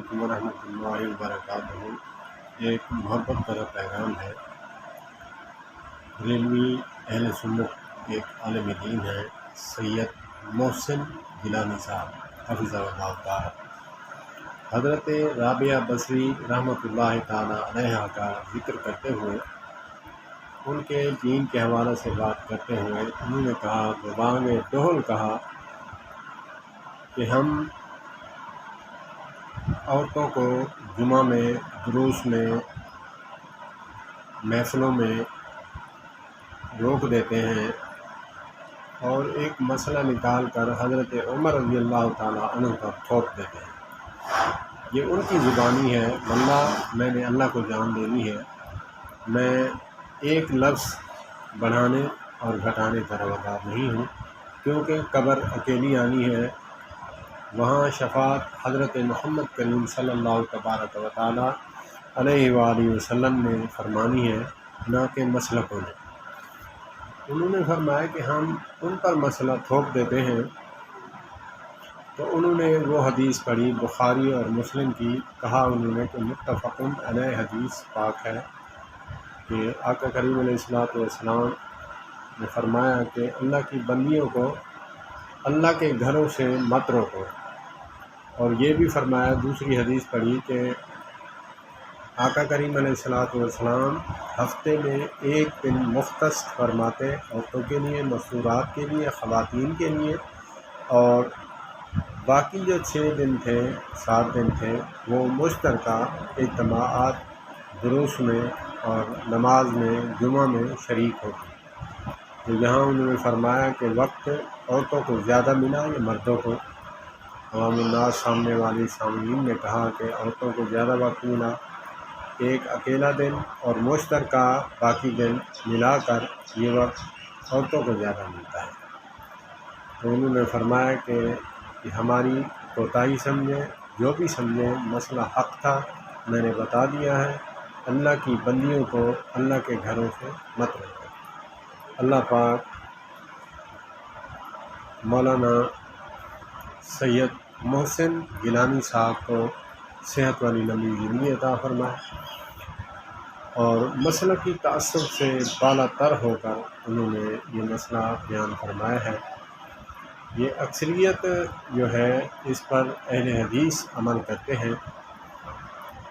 علیکم ورحمۃ اللہ وبرکاتہ۔ ایک محبت کا پیغام ہے۔ ریلوی اہل سنت ایک عالم دین ہے، سید محسن گیلانی صاحب حفظہ اللہ تعالی، حضرت رابعہ بصری رحمۃ اللہ تعالی علیہ کا ذکر کرتے ہوئے، ان کے دین کے حوالے سے بات کرتے ہوئے انہوں نے کہا، ببانگ دہل کہا کہ ہم عورتوں کو جمعہ میں، دروس میں، محفلوں میں روک دیتے ہیں اور ایک مسئلہ نکال کر حضرت عمر رضی اللہ تعالیٰ عنہ پر تھوپ دیتے ہیں۔ یہ ان کی زبانی ہے، واللہ میں نے اللہ کو جان دینی ہے، میں ایک لفظ بڑھانے اور گھٹانے کا روادار نہیں ہوں، کیونکہ قبر اکیلی آنی ہے، وہاں شفاعت حضرت محمد کریم صلی اللہ تبارک و تعالی علیہ وآلہ وسلم نے فرمانی ہے، نہ کہ مسلکوں نے۔ انہوں نے فرمایا کہ ہم ان پر مسئلہ تھوپ دیتے ہیں، تو انہوں نے وہ حدیث پڑھی بخاری اور مسلم کی، کہا انہوں نے کہ متفق علیہ حدیث پاک ہے کہ آقا کریم علیہ الصلوۃ والسلام نے فرمایا کہ اللہ کی بندیوں کو اللہ کے گھروں سے مت روکو، اور یہ بھی فرمایا، دوسری حدیث پڑھی کہ آقا کریم علیہ الصلوۃ والسلام ہفتے میں ایک دن مختص فرماتے عورتوں کے لیے، مستورات کے لیے، خواتین کے لیے، اور باقی جو 6 دن تھے، 7 دن تھے، وہ مشترکہ اجتماعات دروس میں اور نماز میں، جمعہ میں شریک ہوتی۔ تو یہاں انہوں نے فرمایا کہ وقت عورتوں کو زیادہ ملا یا مردوں کو؟ عوام الناس سامنے والی سامعین نے کہا کہ عورتوں کو زیادہ وقت ملا، ایک اکیلا دن اور مشترکہ باقی دن ملا کر یہ وقت عورتوں کو زیادہ ملتا ہے۔ تو انہوں نے فرمایا کہ ہماری کوتاہی سمجھیں، جو بھی سمجھیں، مسئلہ حق تھا، میں نے بتا دیا ہے، اللہ کی بندیوں کو اللہ کے گھروں سے مت روکو۔ اللہ پاک مولانا سید محسن گیلانی صاحب کو صحت والی لمبی زندگی عطا فرمائے، اور مسئلہ کی تعصب سے بالا تر ہو کر انہوں نے یہ مسئلہ بیان فرمایا ہے۔ یہ اکثریت جو ہے اس پر اہل حدیث عمل کرتے ہیں،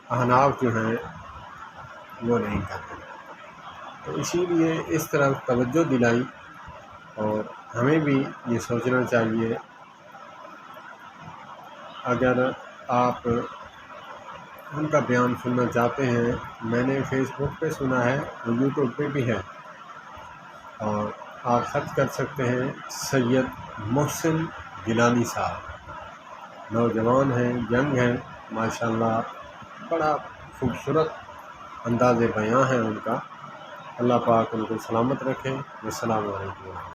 احناف جو ہیں وہ نہیں کرتے، تو اسی لیے اس طرف توجہ دلائی، اور ہمیں بھی یہ سوچنا چاہیے، اگر آپ ان کا بیان سننا چاہتے ہیں، میں نے فیس بک پہ سنا ہے اور یوٹیوب پہ بھی ہے، اور آپ سرچ کر سکتے ہیں سید محسن گیلانی صاحب، نوجوان ہیں، ینگ ہیں، ماشاءاللہ بڑا خوبصورت انداز بیان ہے ان کا۔ اللہ پاک ان کو سلامت رکھے۔ السلام علیکم۔